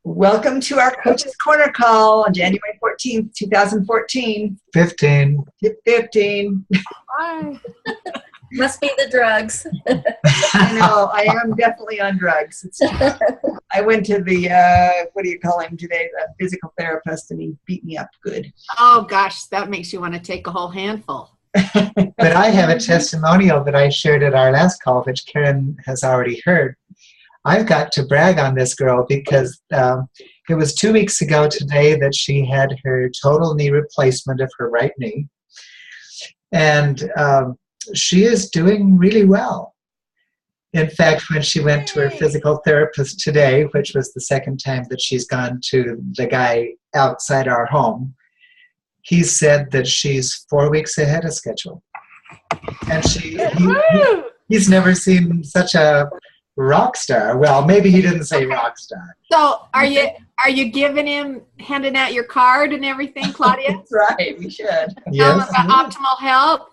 Welcome to our Coach's Corner call on January 14th, 2014. 15. 15. Hi. Must be the drugs. I know, I am definitely on drugs. I went to the, what do you call him today, the physical therapist, and he beat me up good. Oh, gosh, that makes you want to take a whole handful. But I have a testimonial that I shared at our last call, which Karen has already heard. I've got to brag on this girl because it was 2 weeks ago today that she had her total knee replacement of her right knee. And she is doing really well. In fact, when she went to her physical therapist today, which was the second time that she's gone to the guy outside our home, he said that she's 4 weeks ahead of schedule. And he's never seen such a rock star. Well, maybe he didn't say rock star. So are you giving him, handing out your card and everything, Claudia? That's right, we should. Yes. About optimal help?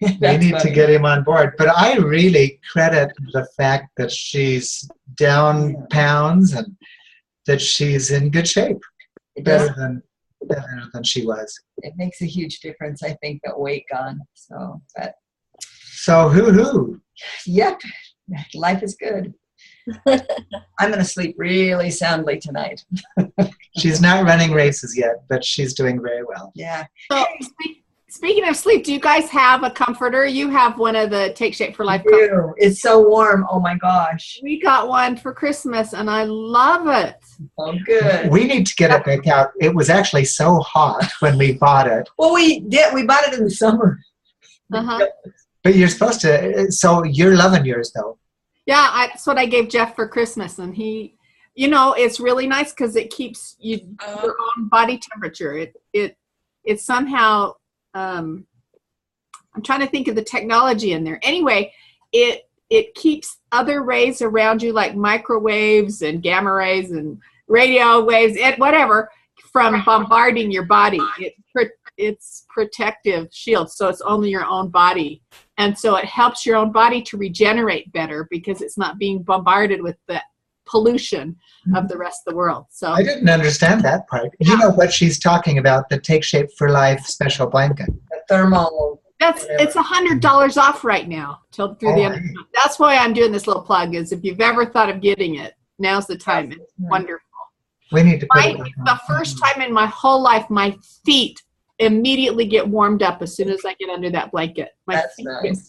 We need to get him on board. But I really credit the fact that she's down pounds and that she's in good shape. Better than she was. It makes a huge difference, I think, that weight gone. So hoo-hoo. Yep, life is good. I'm going to sleep really soundly tonight. She's not running races yet, but she's doing very well. Yeah. So, speaking of sleep, do you guys have a comforter? You have one of the Take Shape for Life I comforters. do. It's so warm. Oh, my gosh. We got one for Christmas, and I love it. Oh, good. We need to get it back out. It was actually so hot when we bought it. Well, we did. We bought it in the summer. Uh-huh. But you're supposed to, so you're loving yours, though. Yeah, that's what I gave Jeff for Christmas, and he, it's really nice because it keeps your own body temperature. It somehow, I'm trying to think of the technology in there. Anyway, it keeps other rays around you, like microwaves and gamma rays and radio waves and whatever, from bombarding your body. It's protective shield, so it's only your own body. And so it helps your own body to regenerate better because it's not being bombarded with the pollution of the rest of the world. So I didn't understand that part. You know what she's talking about, the Take Shape for Life special blanket. The thermal. it's $100 off right now till through the end of the month. That's why I'm doing this little plug, is if you've ever thought of getting it, now's the time. It's wonderful. We need to put it back on. The first time in my whole life, my feet immediately get warmed up as soon as I get under that blanket. That's nice.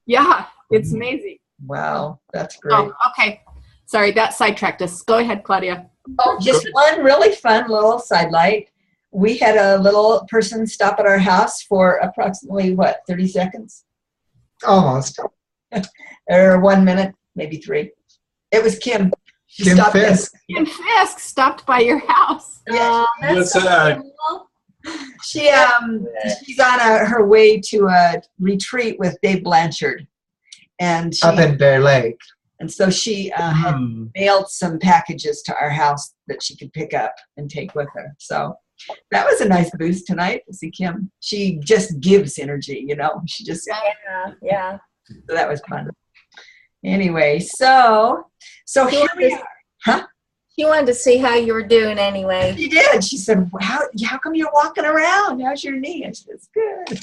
Yeah, it's amazing. Wow, that's great. Oh, okay. Sorry, that sidetracked us. Go ahead, Claudia. Oh, just one really fun little sidelight. We had a little person stop at our house for approximately, 30 seconds? Almost. Or 1 minute, maybe 3. It was Kim. She Kim stopped Fisk. Kim Fisk stopped by your house. Yeah. That's so cool. She's on her way to a retreat with Dave Blanchard, and Up in Bear Lake. and so she had mailed some packages to our house that she could pick up and take with her. So that was a nice boost tonight to see Kim. She just gives energy, She just Yeah. So that was fun. Anyway, so here we are. Huh? She wanted to see how you were doing anyway. She did. She said, how come you're walking around? How's your knee? I said, it's good.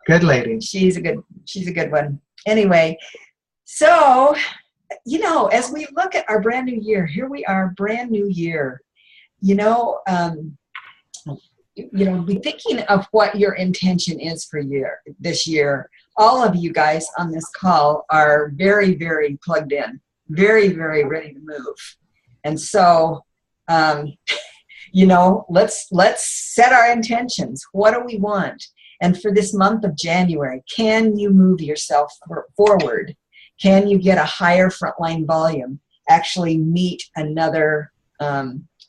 Good lady. She's a good one. Anyway, so, as we look at our brand new year, here we are, brand new year, be thinking of what your intention is for this year. All of you guys on this call are very, very plugged in, very, very ready to move. And so, let's set our intentions. What do we want? And for this month of January, can you move yourself forward? Can you get a higher frontline volume? Actually meet another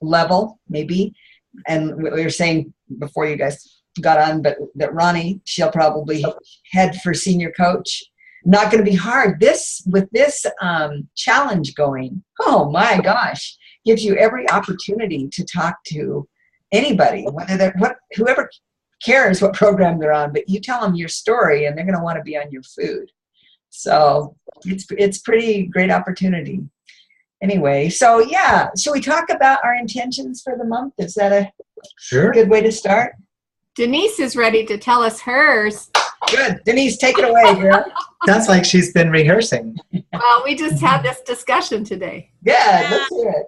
level, maybe? And we were saying before you guys got on, but that Ronnie, she'll probably head for senior coach. Not going to be hard. With this challenge going, oh my gosh, gives you every opportunity to talk to anybody, whoever cares what program they're on, but you tell them your story and they're going to want to be on your food. So it's pretty great opportunity. Anyway, so yeah, shall we talk about our intentions for the month? Is that a Sure. good way to start? Denise is ready to tell us hers. Good. Denise, take it away, girl. Sounds like she's been rehearsing. Well, we just had this discussion today. Good. Let's hear it.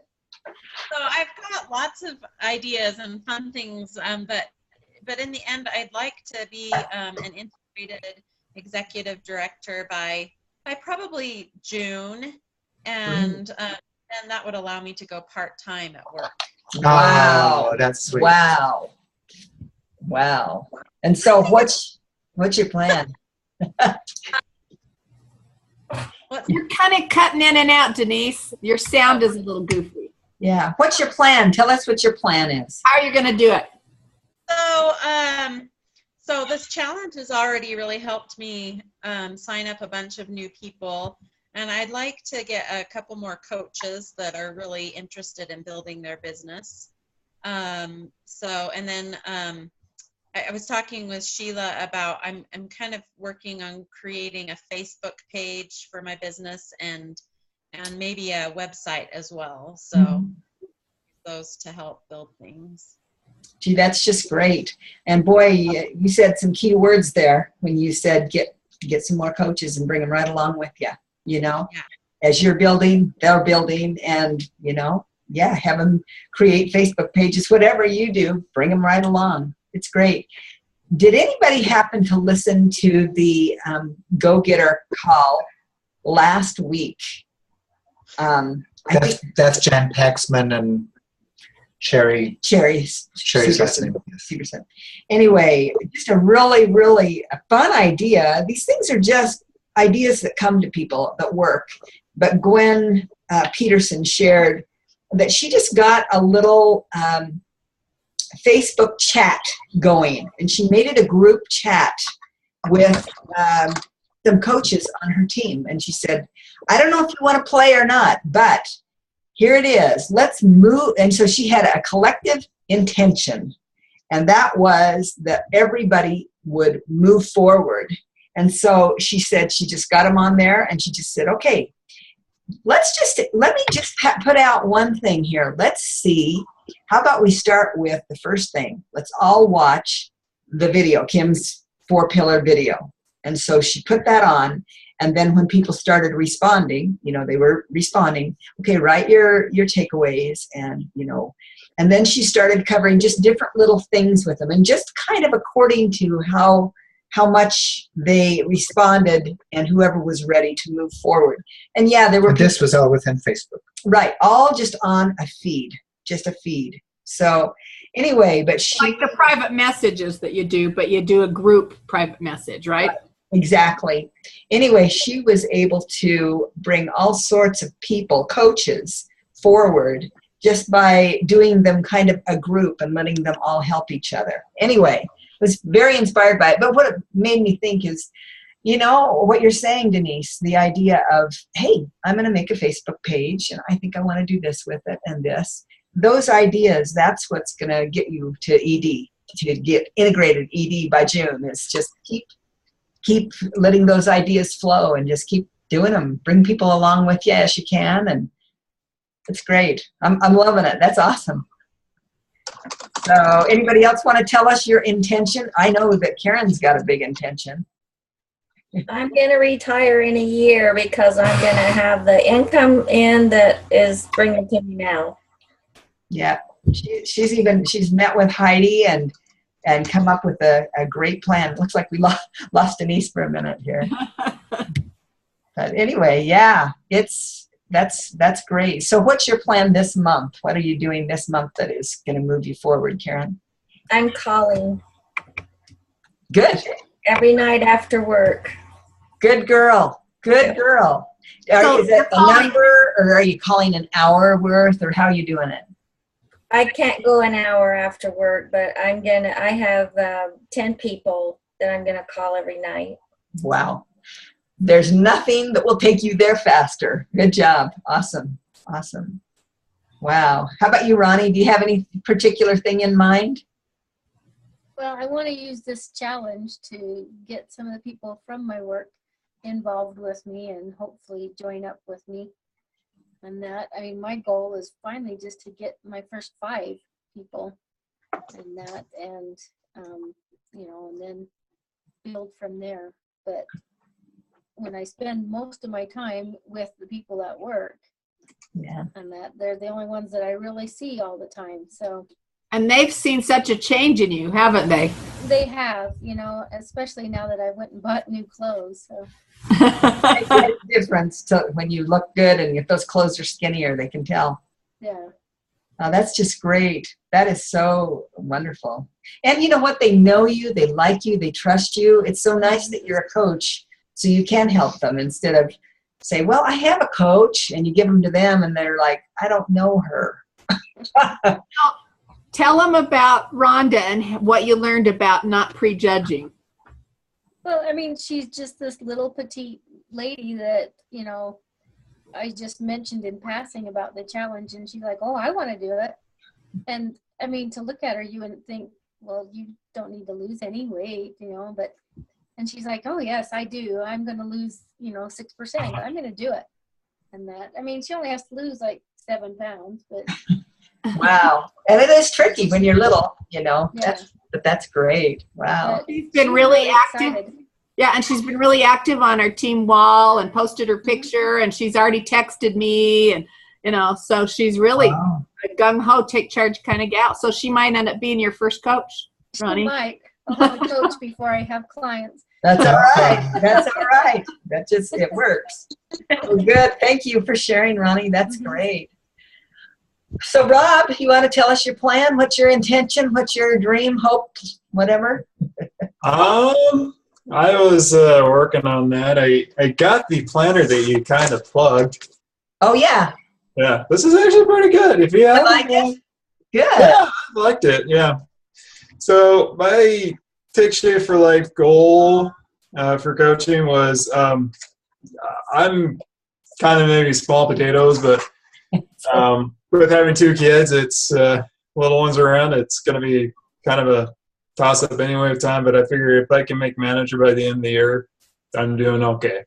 So I've got lots of ideas and fun things, but in the end, I'd like to be an integrated executive director by probably June, and that would allow me to go part-time at work. Wow. Oh, that's sweet. Wow. Wow. And so what's your plan? You're kind of cutting in and out, Denise. Your sound is a little goofy. Yeah. What's your plan? Tell us what your plan is. How are you going to do it? So this challenge has already really helped me sign up a bunch of new people, and I'd like to get a couple more coaches that are really interested in building their business. I was talking with Sheila about I'm kind of working on creating a Facebook page for my business and maybe a website as well. So those to help build things. Gee, that's just great. And boy, you said some key words there when you said get some more coaches and bring them right along with you. You know, Yeah. As you're building, they're building, and have them create Facebook pages. Whatever you do, bring them right along. It's great. Did anybody happen to listen to the Go-Getter call last week? That's Jen Paxman and Sherry's listening. Severson. Anyway, just a really, really fun idea. These things are just ideas that come to people that work. But Gwen Peterson shared that she just got a little Facebook chat going, and she made it a group chat with some coaches on her team. And she said, I don't know if you want to play or not, but here it is. Let's move. And so she had a collective intention, and that was that everybody would move forward. And so she said she just got them on there, and she just said, okay, let me just put out one thing here. Let's see. How about we start with the first thing? Let's all watch the video, Kim's 4-pillar video. And so she put that on. And then when people started responding, they were responding, okay, write your takeaways, and then she started covering just different little things with them, and just kind of according to how much they responded and whoever was ready to move forward. And yeah, there were And this was all within Facebook. Right, all just on a feed, just a feed. So anyway, but she... Like the private messages that you do, but you do a group private message, right? Exactly. Anyway, she was able to bring all sorts of people, coaches, forward just by doing them kind of a group and letting them all help each other. Anyway, I was very inspired by it. But what it made me think is, what you're saying, Denise, the idea of, hey, I'm going to make a Facebook page, and I think I want to do this with it and this. Those ideas, that's what's going to get you to ED, to get integrated ED by June. Is just keep letting those ideas flow and just keep doing them. Bring people along with you as you can, and it's great. I'm loving it. That's awesome. So anybody else want to tell us your intention? I know that Karen's got a big intention. I'm going to retire in a year because I'm going to have the income in that is bringing to me now. Yeah, she's met with Heidi and come up with a great plan. Looks like we lost Denise for a minute here. But anyway, yeah, that's great. So what's your plan this month? What are you doing this month that is going to move you forward, Karen? I'm calling Good. every night after work. Good girl. Good girl. Is it a number, or are you calling an hour worth, or how are you doing it? I can't go an hour after work, but I have 10 people that I'm gonna call every night. Wow. There's nothing that will take you there faster. Good job. Awesome. Awesome. Wow. How about you, Ronnie? Do you have any particular thing in mind? Well, I want to use this challenge to get some of the people from my work involved with me and hopefully join up with me. And that, I mean, my goal is finally just to get my first 5 people and that, and, you know, and then build from there. But when I spend most of my time with the people at work, Yeah. and that they're the only ones that I really see all the time. So. And they've seen such a change in you, haven't they? They have, you know, especially now that I went and bought new clothes. So. It makes a difference to when you look good, and if those clothes are skinnier, they can tell. Yeah. That's just great. That is so wonderful. And you know what? They know you, they like you, they trust you. It's so nice that you're a coach, so you can help them instead of say, well, I have a coach, and you give them to them, and they're like, I don't know her. Tell them about Rhonda and what you learned about not prejudging. Well, I mean, she's just this little petite lady that, you know, I just mentioned in passing about the challenge, and she's like, oh, I want to do it. And I mean, to look at her, you wouldn't think, well, you don't need to lose any weight, you know, but, and she's like, oh, yes, I do. I'm going to lose, you know, 6%. I'm going to do it. And that, I mean, she only has to lose like 7 pounds, but. Wow. And it is tricky when you're little, you know. Yeah. But that's great. Wow. She's been really active. Excited. Yeah, and she's been really active on her team wall and posted her picture, and she's already texted me, and you know, so she's really Wow. a gung-ho, take charge kind of gal. So she might end up being your first coach, She Ronnie. might. I'll have a coach before I have clients. That's all right. That's all right. That just, it works. Well, good. Thank you for sharing, Ronnie. That's great. So, Rob, you want to tell us your plan? What's your intention? What's your dream, hope, whatever? I was working on that. I got the planner that you kind of plugged. Oh, yeah. Yeah, this is actually pretty good. If you I haven't, like it. Good. yeah, I liked it. Yeah. So my Take Shape for Life goal for coaching was I'm kind of maybe small potatoes, but with having 2 kids, it's little ones around. It's going to be kind of a toss-up anyway of time, but I figure if I can make manager by the end of the year, I'm doing okay.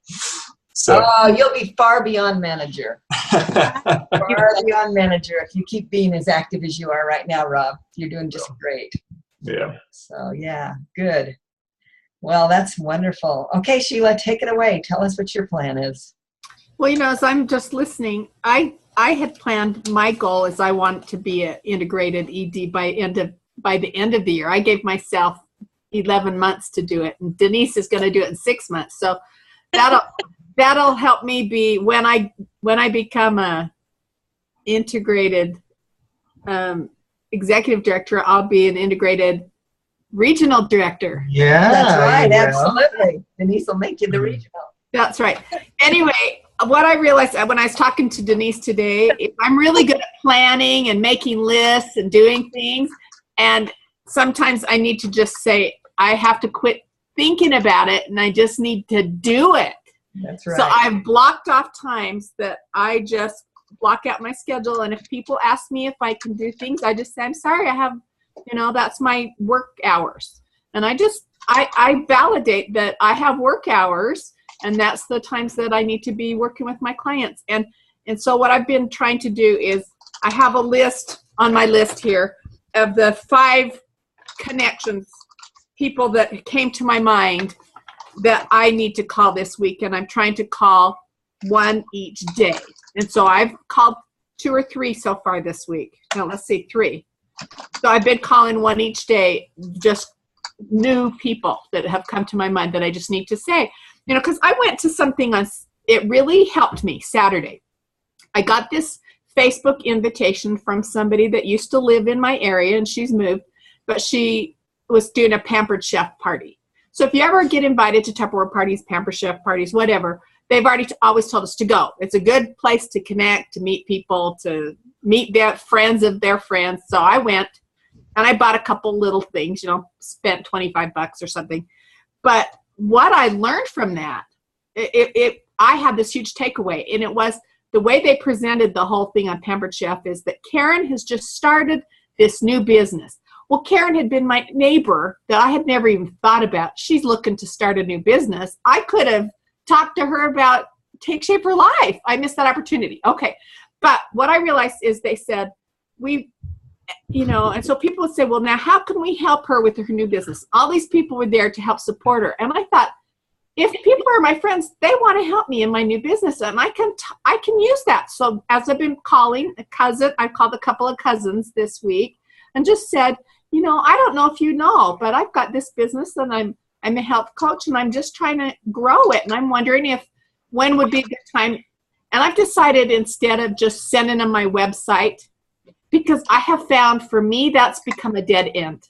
So You'll be far beyond manager. Far beyond manager if you keep being as active as you are right now, Rob. You're doing just great. yeah. So, yeah, good. Well, that's wonderful. Okay, Sheila, take it away. Tell us what your plan is. Well, you know, as I'm just listening, I had planned, my goal is I want to be an integrated ED by the end of the year. I gave myself 11 months to do it, and Denise is going to do it in 6 months. So that'll help me be when I become a integrated executive director. I'll be an integrated regional director. Yeah. That's right. you will. Absolutely. Denise will make you the regional. That's right. Anyway, what I realized when I was talking to Denise today, I'm really good at planning and making lists and doing things. And sometimes I need to just say, I have to quit thinking about it, and I just need to do it. That's right. So I've blocked off times that I just block out my schedule. And if people ask me if I can do things, I just say, I'm sorry, I have, you know, that's my work hours. And I validate that I have work hours, and that's the times that I need to be working with my clients. And so what I've been trying to do is I have a list on my list here of the 5 connections, people that came to my mind that I need to call this week. And I'm trying to call 1 each day. And so I've called 2 or 3 so far this week. Now let's see, 3. So I've been calling 1 each day, just new people that have come to my mind that I just need to say. You know, because I went to something it really helped me Saturday. I got this Facebook invitation from somebody that used to live in my area, and she's moved, but she was doing a Pampered Chef party. So if you ever get invited to Tupperware parties, Pampered Chef parties, whatever, they've already always told us to go. It's a good place to connect, to meet people, to meet their friends of their friends. So I went, and I bought a couple little things, you know, spent $25 or something. But what I learned from that, I had this huge takeaway, and it was the way they presented the whole thing on Pampered Chef is that Karen has just started this new business. Well, Karen had been my neighbor that I had never even thought about. She's looking to start a new business. I could have talk to her about Take Shape Her Life. I missed that opportunity. Okay. But what I realized is they said, and so people would say, well, now how can we help her with her new business? All these people were there to help support her. And I thought, if people are my friends, they want to help me in my new business, and I can use that. So as I've been calling a cousin, I've called a couple of cousins this week and just said, I don't know if you know, but I've got this business and I'm a health coach and I'm just trying to grow it. And I'm wondering when would be a good time. And I've decided instead of just sending them my website, because I have found for me, that's become a dead end,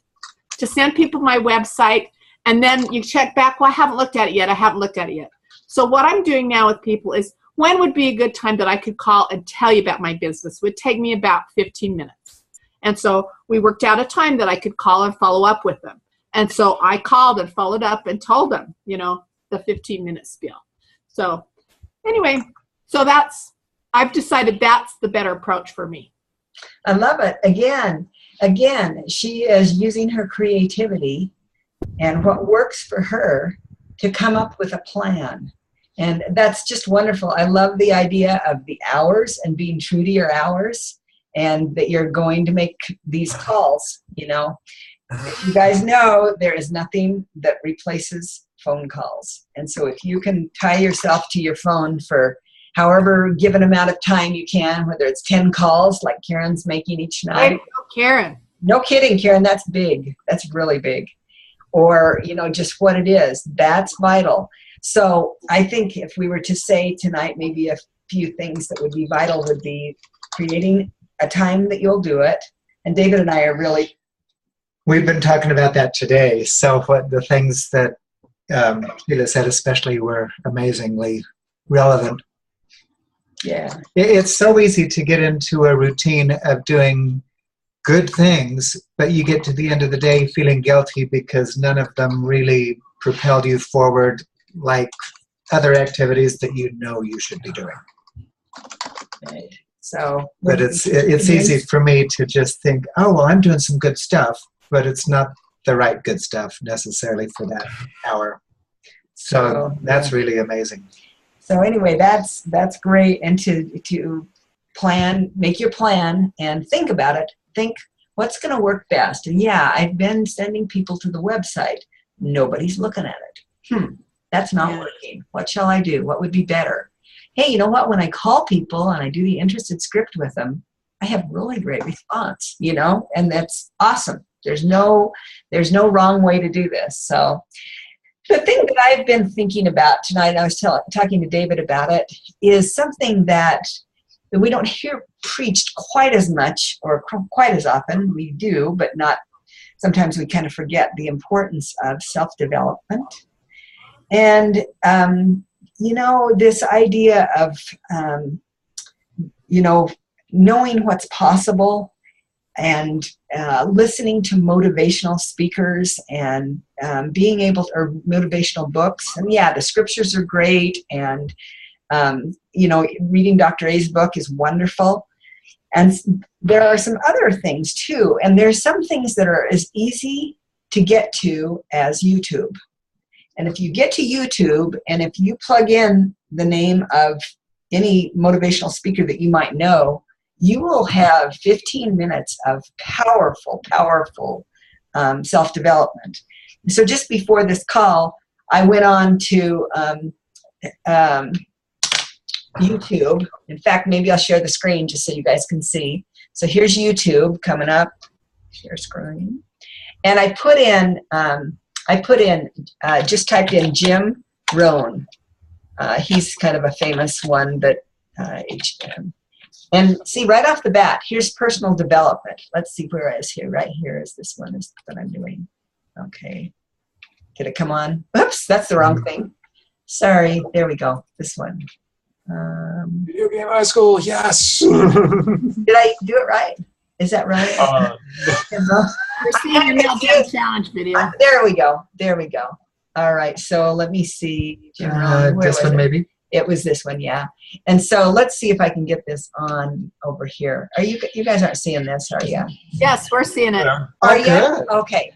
to send people my website. And then you check back, well, I haven't looked at it yet. So what I'm doing now with people is, when would be a good time that I could call and tell you about my business? It would take me about 15 minutes. And so we worked out a time that I could call and follow up with them. And so I called and followed up and told them, the 15-minute spiel. So anyway, I've decided that's the better approach for me. I love it. Again, she is using her creativity and what works for her to come up with a plan. And that's just wonderful. I love the idea of the hours and being true to your hours, and that you're going to make these calls. If you guys know, there is nothing that replaces phone calls. And so if you can tie yourself to your phone for however given amount of time you can, whether it's 10 calls like Karen's making each night. Karen. No kidding, Karen, that's big. That's really big. Or, just what it is. That's vital. So I think if we were to say tonight, maybe a few things that would be vital would be creating a time that you'll do it. And David and I are really... We've been talking about that today. So what the things that Sheila said especially were amazingly relevant. Yeah. It's so easy to get into a routine of doing good things, but you get to the end of the day feeling guilty because none of them really propelled you forward like other activities that you should be doing. Right. So, but it's easy for me to just think, oh, well, I'm doing some good stuff, but it's not the right good stuff necessarily for that hour. So that's really amazing. So anyway, that's great. And to plan, make your plan and think about it. Think what's going to work best. And yeah, I've been sending people to the website. Nobody's looking at it. That's not working. What shall I do? What would be better? Hey, you know what? When I call people and I do the interested script with them, I have really great response, and that's awesome. There's no wrong way to do this. So the thing that I've been thinking about tonight, I was talking to David about it, is something that we don't hear preached quite as much or quite as often. We do, but not. Sometimes we kind of forget the importance of self-development. And, this idea of, knowing what's possible and listening to motivational speakers and being able to, or motivational books. And yeah, the scriptures are great. And, reading Dr. A's book is wonderful. And there are some other things too. And there's some things that are as easy to get to as YouTube. And if you get to YouTube and if you plug in the name of any motivational speaker that you might know, you will have 15 minutes of powerful self-development. So just before this call, I went on to YouTube. In fact, maybe I'll share the screen just so you guys can see. So here's YouTube coming up. Share screen. And I put in, just typed in Jim Rohn. He's kind of a famous one, but and see right off the bat, here's personal development. Let's see where it is here. Right here is this one is that I'm doing. Okay. Did it come on? Oops, that's the wrong thing. Sorry. There we go. This one. Video game high school, yes. Did I do it right? Is that right? We're seeing the challenge video. There we go. All right. So let me see. This one maybe? It was this one, yeah. And so let's see if I can get this on over here. Are you guys aren't seeing this, are you? Yes, we're seeing it. Are you? Okay.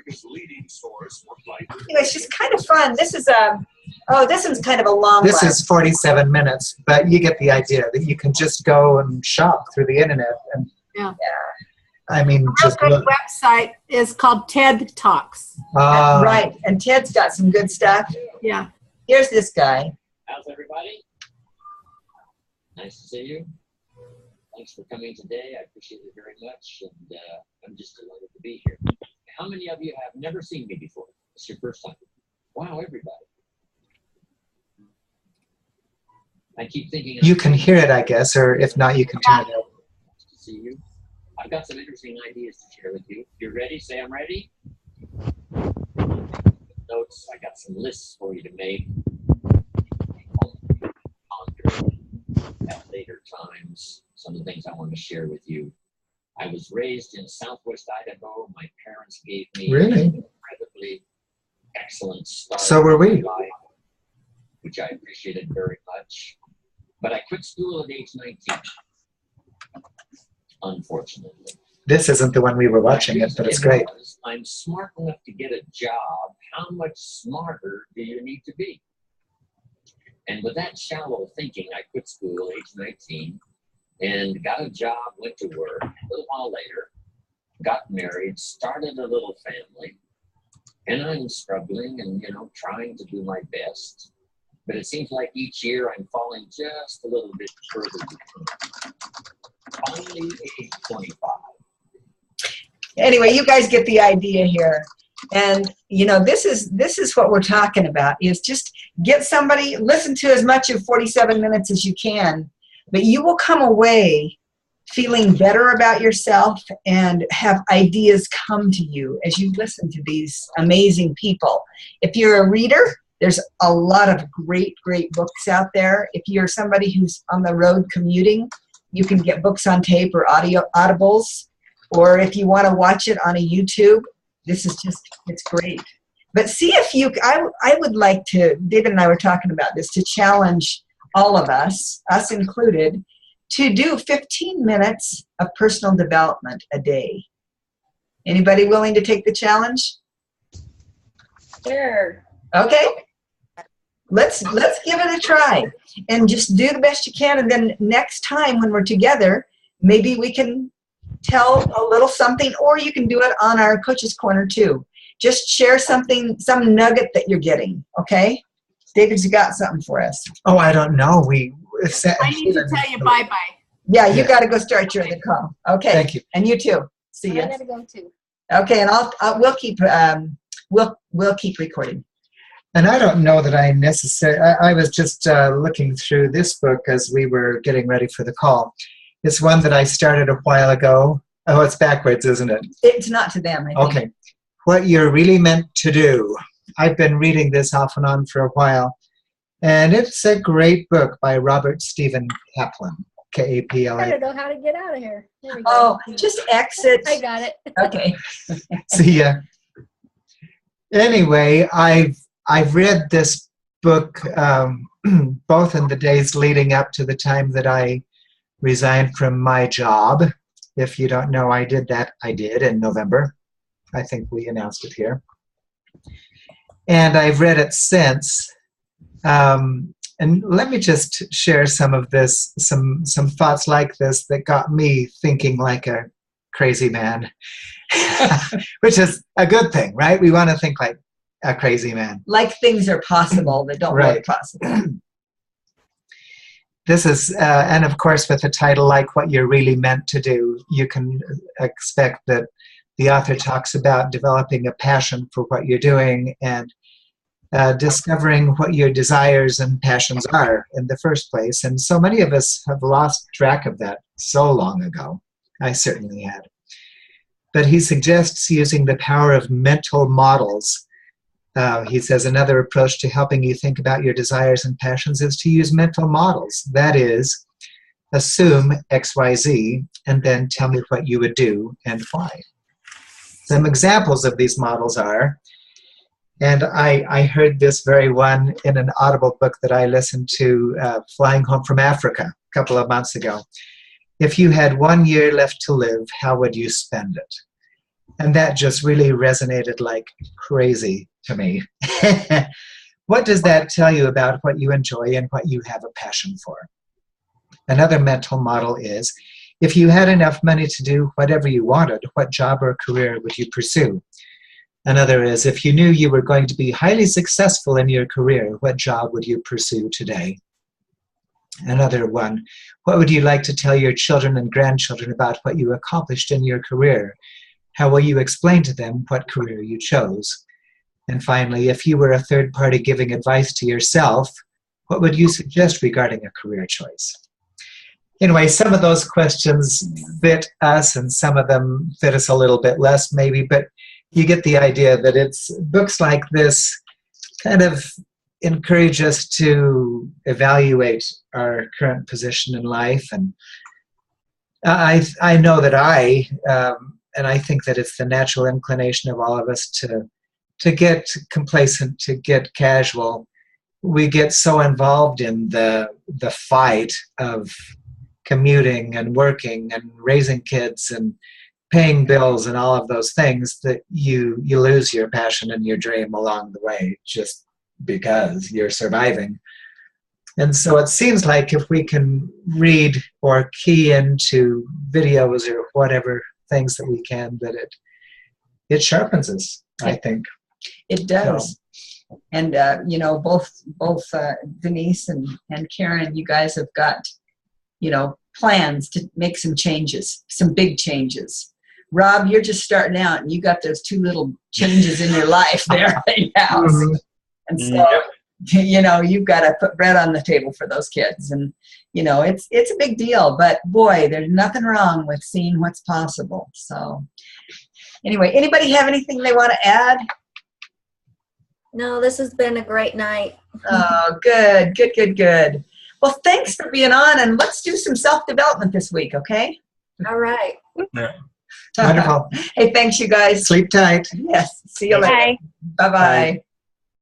America's leading source for flight. Anyway, it's just kind of fun. This is this one's kind of a long This one. is 47 minutes, but you get the idea that you can just go and shop through the internet. And Yeah. I mean, Real just good look. website is called TED Talks. Right, and Ted's got some good stuff. Yeah. Here's this guy. How's everybody? Nice to see you. Thanks for coming today. I appreciate it very much, and I'm just delighted to be here. How many of you have never seen me before? It's your first time. Wow, everybody. I keep thinking... You can hear it, I guess, or if not, you can turn it up. Nice to see you. I've got some interesting ideas to share with you. If you're ready, say I'm ready. Notes, I got some lists for you to make. Ponder at later times some of the things I want to share with you. I was raised in Southwest Idaho. My parents gave me Really? an incredibly excellent start. So were we. in life, which I appreciated very much. But I quit school at age 19, unfortunately. This isn't the one we were watching it, but it's great. I'm smart enough to get a job. How much smarter do you need to be? And with that shallow thinking, I quit school age 19 and got a job, went to work. A little while later, got married, started a little family, and I'm struggling and, trying to do my best. But it seems like each year I'm falling just a little bit further behind. Finally, age 25. Anyway, you guys get the idea here. And this is what we're talking about, is just get somebody, listen to as much of 47 minutes as you can, but you will come away feeling better about yourself and have ideas come to you as you listen to these amazing people. If you're a reader, there's a lot of great books out there. If you're somebody who's on the road commuting, you can get books on tape or audibles. Or if you want to watch it on a YouTube, it's great. But see if I would like to, David and I were talking about this, to challenge all of us included, to do 15 minutes of personal development a day. Anybody willing to take the challenge? Sure. Okay. Let's give it a try and just do the best you can. And then next time when we're together, maybe we can tell a little something, or you can do it on our Coach's Corner too. Just share something, some nugget that you're getting, okay? David's got something for us. Oh, I don't know. I need to tell you bye-bye. Yeah, you got to go start your other call. Okay. Thank you. And you too. See I ya. gotta go too. Okay, and we'll keep recording. And I don't know that I necessarily, I was just looking through this book as we were getting ready for the call. It's one that I started a while ago. Oh, it's backwards, isn't it? It's not to them, I think. Okay. What You're Really Meant to Do. I've been reading this off and on for a while. And it's a great book by Robert Stephen Kaplan, I K-A-P-L-A. don't know how to get out of here. There we go. Oh, just exit. I got it. Okay. See ya. Anyway, I've read this book both in the days leading up to the time that I resigned from my job. If you don't know, I did in November. I think we announced it here. And I've read it since. And let me just share some of this, some thoughts like this that got me thinking like a crazy man, which is a good thing, right? We want to think like a crazy man. Like things are possible that don't look possible. This is, and of course with the title, Like What You're Really Meant to Do, you can expect that the author talks about developing a passion for what you're doing and discovering what your desires and passions are in the first place. And so many of us have lost track of that so long ago. I certainly had. But he suggests using the power of mental models. He says another approach to helping you think about your desires and passions is to use mental models. That is, assume XYZ and then tell me what you would do and why. Some examples of these models are, and I heard this very one in an Audible book that I listened to flying home from Africa a couple of months ago. If you had 1 year left to live, how would you spend it? And that just really resonated like crazy to me. What does that tell you about what you enjoy and what you have a passion for? Another mental model is, if you had enough money to do whatever you wanted, what job or career would you pursue? Another is, if you knew you were going to be highly successful in your career, what job would you pursue today? Another one, what would you like to tell your children and grandchildren about what you accomplished in your career? How will you explain to them what career you chose? And finally, if you were a third party giving advice to yourself, what would you suggest regarding a career choice? Anyway, some of those questions fit us and some of them fit us a little bit less maybe, but you get the idea that it's books like this kind of encourage us to evaluate our current position in life. And I know that and I think that it's the natural inclination of all of us to get complacent, to get casual. We get so involved in the fight of commuting and working and raising kids and paying bills and all of those things that you lose your passion and your dream along the way just because you're surviving. And so it seems like if we can read or key into videos or whatever things that we can, that it sharpens us, I think. It does. So. And, both Denise and Karen, you guys have got, plans to make some changes, some big changes. Rob, you're just starting out and you got those two little changes in your life there right now. Mm-hmm. And so, you've got to put bread on the table for those kids. And, it's a big deal, but boy, there's nothing wrong with seeing what's possible. So anyway, anybody have anything they want to add? No, this has been a great night. Oh, good. Well, thanks for being on, and let's do some self-development this week, okay? All right. Yeah. Wonderful. Hey, thanks, you guys. Sleep tight. Yes. See you later. Bye. Bye-bye. Bye.